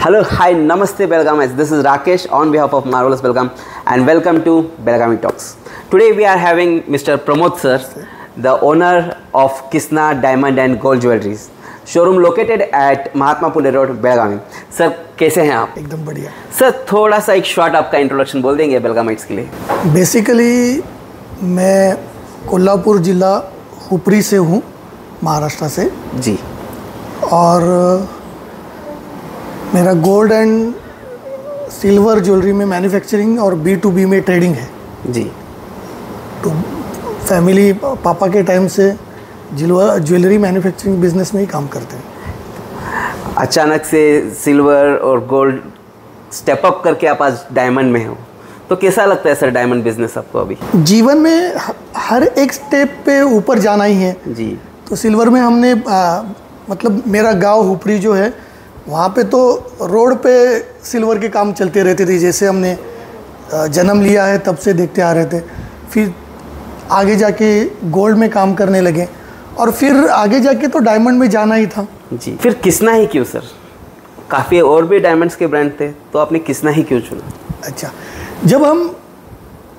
Hello, hi, Namaste Belgamis. This is Rakesh on behalf of Marvelous Belgaum and welcome to Belgami Talks. Today we are having Mr. Pramod sir, the owner of Kisna Diamond and Gold Jewelries, showroom located at Mahatma Phule Road, Belgavi. Sir, कैसे हैं आप? एकदम बढ़िया sir, थोड़ा सा एक short आपका introduction बोल देंगे बेलगामिट्स के लिए? बेसिकली मैं कोल्हापुर ज़िला हुपरी से हूँ, महाराष्ट्र से जी। और मेरा गोल्ड एंड सिल्वर ज्वेलरी में मैन्युफैक्चरिंग और B2B में ट्रेडिंग है जी। तो फैमिली पापा के टाइम से ज्वेलरी मैन्युफैक्चरिंग बिजनेस में ही काम करते हैं। अचानक से सिल्वर और गोल्ड स्टेप अप करके आप आज डायमंड में हो, तो कैसा लगता है सर डायमंड बिजनेस आपको अभी? जीवन में हर एक स्टेप पे ऊपर जाना ही है जी। तो सिल्वर में हमने मतलब मेरा गांव हुपरी जो है वहाँ पे तो रोड पे सिल्वर के काम चलते रहते थे। जैसे हमने जन्म लिया है तब से देखते आ रहे थे। फिर आगे जाके गोल्ड में काम करने लगे और फिर आगे जाके तो डायमंड में जाना ही था जी। फिर किसना ही क्यों सर? काफ़ी और भी डायमंड्स के ब्रांड थे, तो आपने किसना ही क्यों चुना? अच्छा, जब हम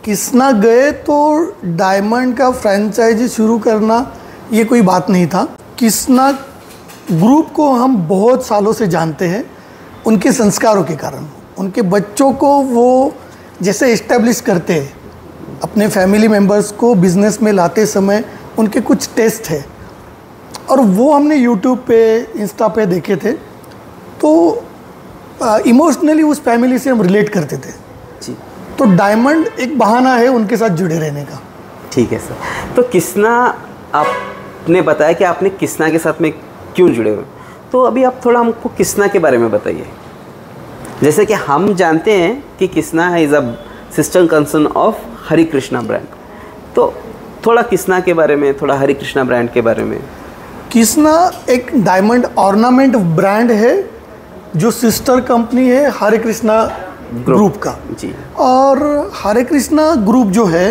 किसना गए तो डायमंड का फ्रेंचाइजी शुरू करना ये कोई बात नहीं था। किसना ग्रुप को हम बहुत सालों से जानते हैं, उनके संस्कारों के कारण। उनके बच्चों को वो जैसे इस्टेब्लिश करते हैं, अपने फैमिली मेम्बर्स को बिज़नेस में लाते समय उनके कुछ टेस्ट है और वो हमने यूट्यूब पे इंस्टा पे देखे थे। तो इमोशनली उस फैमिली से हम रिलेट करते थे जी। तो डायमंड एक बहाना है उनके साथ जुड़े रहने का। ठीक है सर। तो किसना, आपने बताया कि आपने किसना के साथ में क्यों जुड़े हुए, तो अभी आप थोड़ा हमको किसना के बारे में बताइए। जैसे कि हम जानते हैं कि Kisna is a sister concern of Hare Krishna brand, तो थोड़ा किसना के बारे में, थोड़ा हरे कृष्णा ब्रांड के बारे में। किसना एक डायमंड ऑर्नामेंट ब्रांड है जो सिस्टर कंपनी है हरे कृष्णा ग्रुप का जी। और हरे कृष्णा ग्रुप जो है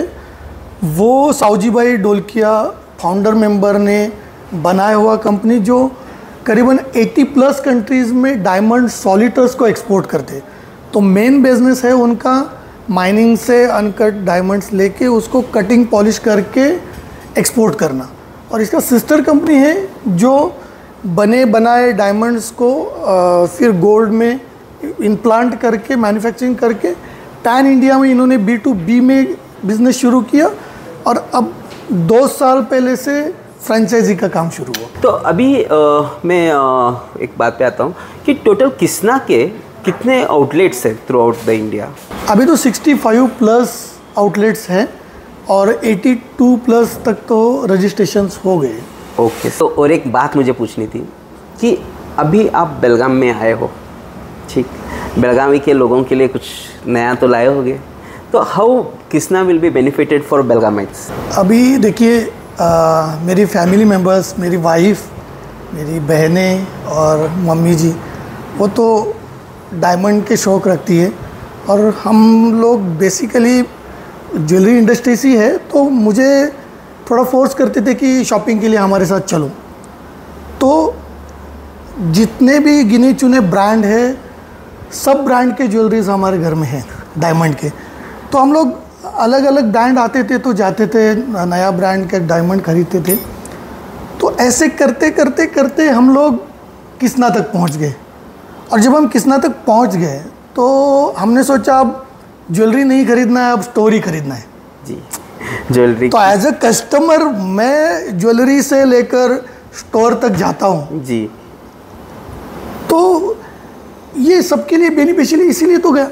वो सावजी भाई ढोलकिया फाउंडर मेंबर ने बनाया हुआ कंपनी जो करीबन 80+ कंट्रीज़ में डायमंड सॉलिटर्स को एक्सपोर्ट करते। तो मेन बिजनेस है उनका माइनिंग से अनकट डायमंड्स लेके उसको कटिंग पॉलिश करके एक्सपोर्ट करना। और इसका सिस्टर कंपनी है जो बने बनाए डायमंड्स को फिर गोल्ड में इम्प्लांट करके मैन्युफैक्चरिंग करके पैन इंडिया में इन्होंने B2B में बिज़नेस शुरू किया और अब 2 साल पहले से फ्रेंचाइजी का काम शुरू हुआ। तो अभी मैं एक बात पे आता हूँ कि टोटल किसना के कितने आउटलेट्स हैं थ्रू आउट द इंडिया? अभी तो 65+ आउटलेट्स हैं और 82+ तक तो रजिस्ट्रेशंस हो गए। ओके। तो और एक बात मुझे पूछनी थी कि अभी आप बेलगाम में आए हो, ठीक, बेलगावी के लोगों के लिए कुछ नया तो लाए होगे, तो हाउ किसना will be benefited for Belgaumites? अभी देखिए मेरी फैमिली मेम्बर्स, मेरी वाइफ, मेरी बहनें और मम्मी जी वो तो डायमंड के शौक़ रखती है और हम लोग बेसिकली ज्वेलरी इंडस्ट्री से है तो मुझे थोड़ा फोर्स करते थे कि शॉपिंग के लिए हमारे साथ चलो। तो जितने भी गिने चुने ब्रांड है सब ब्रांड के ज्वेलरीज हमारे घर में हैं डायमंड के। तो हम लोग अलग अलग ब्रांड आते थे तो जाते थे, नया ब्रांड का डायमंड खरीदते थे। तो ऐसे करते करते करते हम लोग किसना तक पहुंच गए। और जब हम किसना तक पहुंच गए तो हमने सोचा अब ज्वेलरी नहीं खरीदना है, अब स्टोरी खरीदना है जी। ज्वेलरी तो एज अ कस्टमर मैं ज्वेलरी से लेकर स्टोर तक जाता हूँ जी। तो ये सबके लिए बेनिफिशियली इसीलिए तो गया।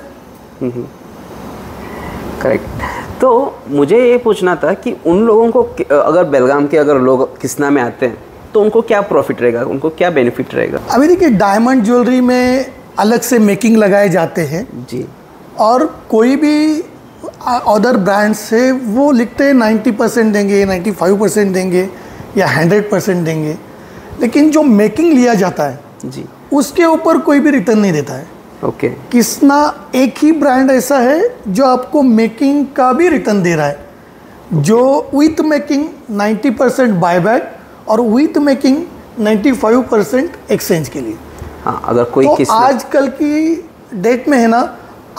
करेक्ट। तो मुझे ये पूछना था कि उन लोगों को अगर बेलगाम के अगर लोग किसना में आते हैं तो उनको क्या प्रॉफिट रहेगा, उनको क्या बेनिफिट रहेगा? अभी देखिए डायमंड ज्वेलरी में अलग से मेकिंग लगाए जाते हैं जी। और कोई भी अदर ब्रांड से वो लिखते हैं 90% देंगे, 95% देंगे या 100% देंगे, लेकिन जो मेकिंग लिया जाता है जी उसके ऊपर कोई भी रिटर्न नहीं देता है। ओके। किसना एक ही ब्रांड ऐसा है जो आपको मेकिंग का भी रिटर्न दे रहा है, जो विथ मेकिंग 90% बायबैक और विथ मेकिंग 95% एक्सचेंज के लिए। हाँ, अगर कोई तो किस्ना आजकल की डेट में है ना,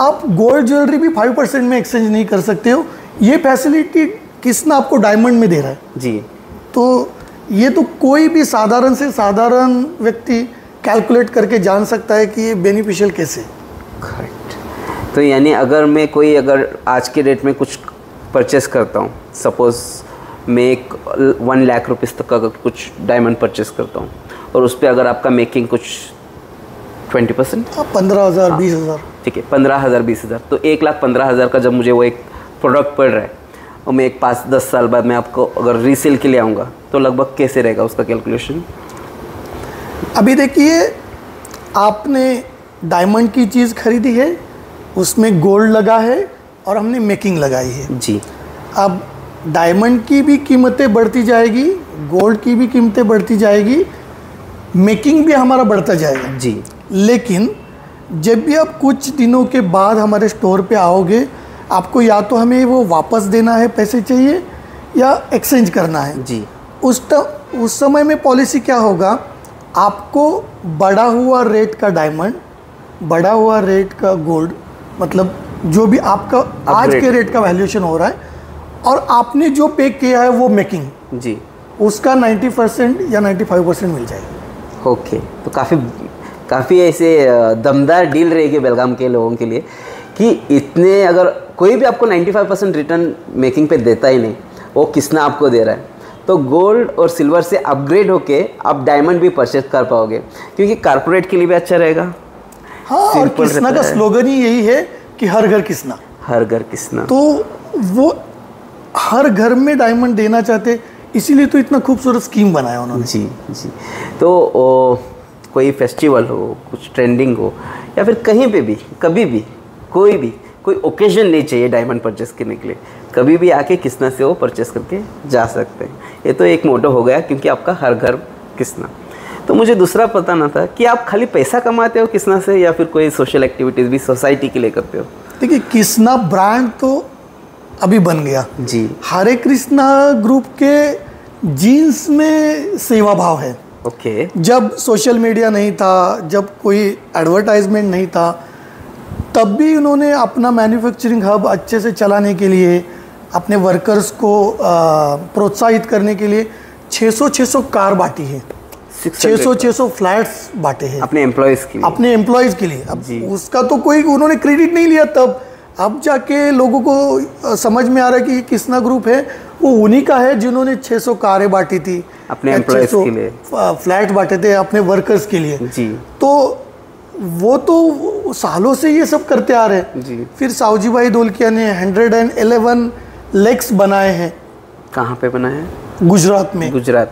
आप गोल्ड ज्वेलरी भी 5% में एक्सचेंज नहीं कर सकते हो। ये फैसिलिटी किसना आपको डायमंड में दे रहा है जी, तो ये तो कोई भी साधारण से साधारण व्यक्ति कैलकुलेट करके जान सकता है कि ये बेनिफिशियल कैसे है। करेक्ट। तो यानी अगर आज के डेट में कुछ परचेस करता हूँ, सपोज़ मैं एक 1 लाख रुपीज़ तक का अगर कुछ डायमंड परचेस करता हूँ और उस पर अगर आपका मेकिंग कुछ 20%, 15,000 20,000, ठीक है, 15,000 20,000, तो 1,15,000 का जब मुझे वो एक प्रोडक्ट पड़ रहा है और मैं एक 5-10 साल बाद मैं आपको अगर रीसेल के लिए आऊँगा तो लगभग कैसे रहेगा उसका कैलकुलेशन? अभी देखिए, आपने डायमंड की चीज़ खरीदी है, उसमें गोल्ड लगा है और हमने मेकिंग लगाई है जी। अब डायमंड की भी कीमतें बढ़ती जाएगी, गोल्ड की भी कीमतें बढ़ती जाएगी, मेकिंग भी हमारा बढ़ता जाएगा जी। लेकिन जब भी आप कुछ दिनों के बाद हमारे स्टोर पे आओगे, आपको या तो हमें वो वापस देना है, पैसे चाहिए, या एक्सचेंज करना है जी। उस समय में पॉलिसी क्या होगा, आपको बढ़ा हुआ रेट का डायमंड, बढ़ा हुआ रेट का गोल्ड, मतलब जो भी आपका आज के रेट का वैल्यूएशन हो रहा है, और आपने जो पे किया है वो मेकिंग जी, उसका 90% या 95% मिल जाएगा। ओके। तो काफ़ी ऐसे दमदार डील रहेगी बेलगाम के लोगों के लिए कि इतने, अगर कोई भी आपको 95% रिटर्न मेकिंग पे देता ही नहीं, वो किसना आपको दे रहा है, तो गोल्ड और सिल्वर से अपग्रेड होके आप डायमंड भी परचेज कर पाओगे, क्योंकि कारपोरेट के लिए भी अच्छा रहेगा। हाँ, और किसना का स्लोगन ही यही है कि हर घर किसना, हर घर किसना। तो वो हर घर में डायमंड देना चाहते, इसीलिए तो इतना खूबसूरत स्कीम बनाया उन्होंने। जी जी। तो कोई फेस्टिवल हो, कुछ ट्रेंडिंग हो, या फिर कहीं पे भी कभी भी कोई ओकेजन नहीं चाहिए डायमंड परचेस करने के लिए, कभी भी आके किसना से वो परचेस करके जा सकते हैं। ये तो एक मोटो हो गया, क्योंकि आपका हर घर किसना। तो मुझे दूसरा पता ना था कि आप खाली पैसा कमाते हो किसना से, या फिर कोई सोशल एक्टिविटीज़ भी सोसाइटी के लिए करते हो? देखिए, किसना ब्रांड तो अभी बन गया जी। हरे कृष्णा ग्रुप के जीन्स में सेवा भाव है। ओके। जब सोशल मीडिया नहीं था, जब कोई एडवर्टाइजमेंट नहीं था, तब भी उन्होंने अपना मैन्युफैक्चरिंग हब अच्छे से चलाने के लिए, अपने वर्कर्स को प्रोत्साहित करने के लिए 600 कार बांटी है, 600 फ्लैट्स बांटे हैं अपने एम्प्लॉयज़ के लिए। अब उसका तो कोई उन्होंने क्रेडिट नहीं लिया तब, अब जाके लोगों को समझ में आ रहा है कि किसना ग्रुप है वो उन्हीं का है जिन्होंने 600 कारें बांटी थी अपने एम्प्लॉयज़ के लिए, फ्लैट बांटे थे अपने वर्कर्स के लिए जी। तो वो तो सालों से ये सब करते आ रहे हैं जी। फिर सावजी भाई धोलकिया ने 111 लेक्स बनाए हैं। कहाँ पे बनाए हैं? गुजरात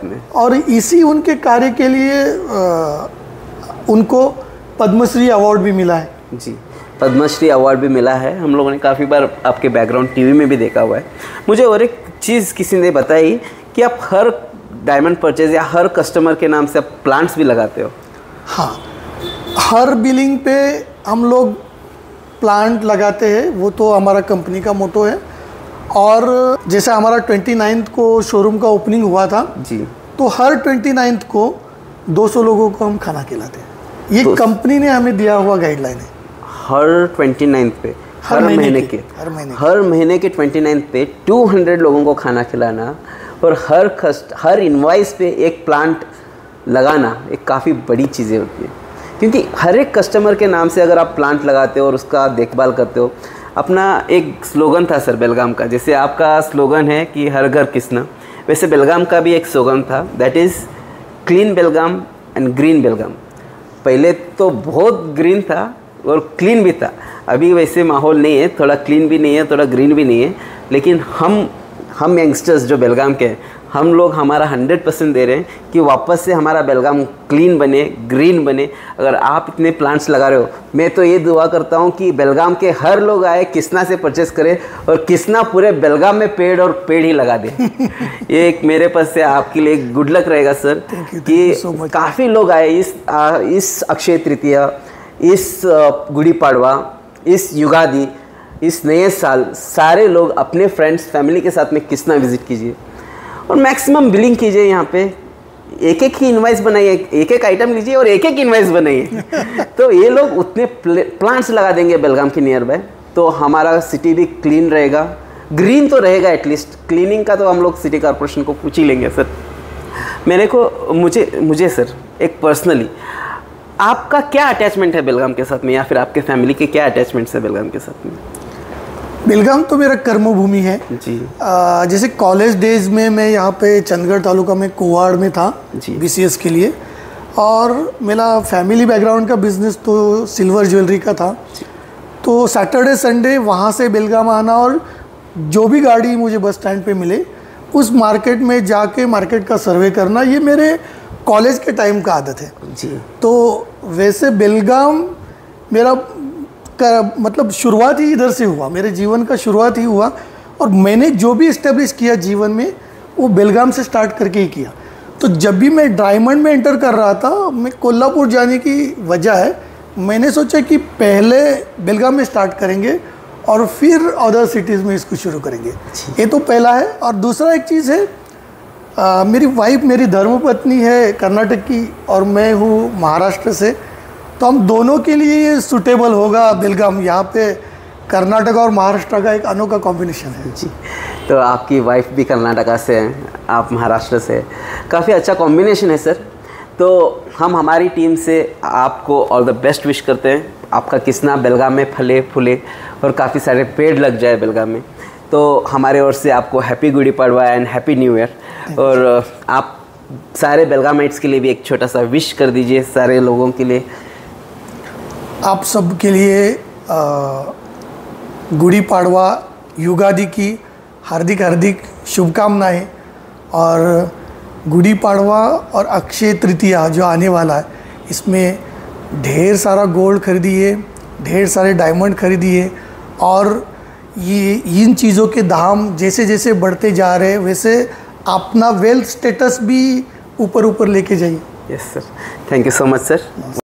में। और इसी उनके कार्य के लिए उनको पद्मश्री अवार्ड भी मिला है जी। पद्मश्री अवार्ड भी मिला है। हम लोगों ने काफ़ी बार आपके बैकग्राउंड टीवी में भी देखा हुआ है। मुझे और एक चीज़ किसी ने बताई कि आप हर डायमंड परचेज या हर कस्टमर के नाम से आप प्लांट्स भी लगाते हो। हाँ, हर बिलिंग पे हम लोग प्लांट लगाते हैं, वो तो हमारा कंपनी का मोटो है। और जैसे हमारा 29 को शोरूम का ओपनिंग हुआ था जी, तो हर 29 को 200 लोगों को हम खाना खिलाते हैं। ये कंपनी ने हमें दिया हुआ गाइडलाइन है। हर 29 पे, हर महीने के 29 पे 200 लोगों को खाना खिलाना और हर इनवॉइस पे एक प्लांट लगाना एक काफ़ी बड़ी चीज़ें होती है, क्योंकि हर एक कस्टमर के नाम से अगर आप प्लांट लगाते हो और उसका देखभाल करते हो। अपना एक स्लोगन था सर बेलगाम का, जैसे आपका स्लोगन है कि हर घर किसना, वैसे बेलगाम का भी एक स्लोगन था, that is clean Belgaum and green Belgaum. पहले तो बहुत ग्रीन था और क्लीन भी था, अभी वैसे माहौल नहीं है, थोड़ा क्लीन भी नहीं है, थोड़ा ग्रीन भी नहीं है। लेकिन हम यंगस्टर्स जो बेलगाम के हैं, हम लोग हमारा 100% दे रहे हैं कि वापस से हमारा बेलगाम क्लीन बने, ग्रीन बने। अगर आप इतने प्लांट्स लगा रहे हो, मैं तो ये दुआ करता हूँ कि बेलगाम के हर लोग आए, किसना से परचेस करें और किसना पूरे बेलगाम में पेड़ ही लगा दे। ये एक मेरे पास से आपके लिए गुड लक रहेगा सर, कि काफ़ी लोग आए इस अक्षय तृतीया, इस गुड़ी पाड़वा, इस युगादि, इस नए साल, सारे लोग अपने फ्रेंड्स फैमिली के साथ में किसना विज़िट कीजिए और मैक्सिमम बिलिंग कीजिए। यहाँ पे एक एक ही इनवाइस बनाइए, एक एक आइटम लीजिए और एक एक इनवाइस बनाइए। तो ये लोग उतने प्लांट्स लगा देंगे बेलगाम के नियर बाय, तो हमारा सिटी भी क्लीन रहेगा, ग्रीन तो रहेगा एटलीस्ट। क्लीनिंग का तो हम लोग सिटी कॉर्पोरेशन को पूछ ही लेंगे सर। मुझे सर एक पर्सनली आपका क्या अटैचमेंट है बेलगाम के साथ में, या फिर आपके फैमिली के क्या अटैचमेंट्स है बेलगाम के साथ में? बेलगाम तो मेरा कर्मभूमि है जी। जैसे कॉलेज डेज में मैं यहाँ पे चंदगढ़ तालुका में कुवाड़ में था BCS के लिए, और मेरा फैमिली बैकग्राउंड का बिजनेस तो सिल्वर ज्वेलरी का था। तो सैटरडे संडे वहाँ से बेलगाम आना, और जो भी गाड़ी मुझे बस स्टैंड पे मिले उस मार्केट में जाके मार्केट का सर्वे करना, ये मेरे कॉलेज के टाइम का आदत है जी। तो वैसे बेलगाम मेरा मतलब शुरुआत ही इधर से हुआ, मेरे जीवन का शुरुआत ही हुआ, और मैंने जो भी इस्टेब्लिश किया जीवन में वो बेलगाम से स्टार्ट करके ही किया। तो जब भी मैं डायमंड में एंटर कर रहा था, मैं कोल्हापुर जाने की वजह है, मैंने सोचा कि पहले बेलगाम में स्टार्ट करेंगे और फिर अदर सिटीज़ में इसको शुरू करेंगे। ये तो पहला है। और दूसरा एक चीज़ है, मेरी वाइफ मेरी धर्मपत्नी है कर्नाटक की और मैं हूँ महाराष्ट्र से, तो हम दोनों के लिए ये सूटेबल होगा बेलगाम। यहाँ पे कर्नाटक और महाराष्ट्र का एक अनोखा कॉम्बिनेशन है जी। तो आपकी वाइफ भी कर्नाटका से हैं, आप महाराष्ट्र से, काफ़ी अच्छा कॉम्बिनेशन है सर। तो हम हमारी टीम से आपको ऑल द बेस्ट विश करते हैं। आपका किस्ना बेलगाम में फले फूले और काफ़ी सारे पेड़ लग जाए बेलगाम में। तो हमारे ओर से आपको happy Gudi Padwa and happy new year. और आप सारे बेलगामाइट्स के लिए भी एक छोटा सा विश कर दीजिए, सारे लोगों के लिए। आप सब के लिए गुड़ी पाड़वा युगादि की हार्दिक हार्दिक शुभकामनाएं। और गुड़ी पाड़वा और अक्षय तृतीया जो आने वाला है, इसमें ढेर सारा गोल्ड खरीदिए, ढेर सारे डायमंड खरीदिए, और ये इन चीज़ों के दाम जैसे जैसे बढ़ते जा रहे हैं वैसे अपना वेल्थ स्टेटस भी ऊपर ऊपर लेके जाइए। Yes sir, thank you so much sir.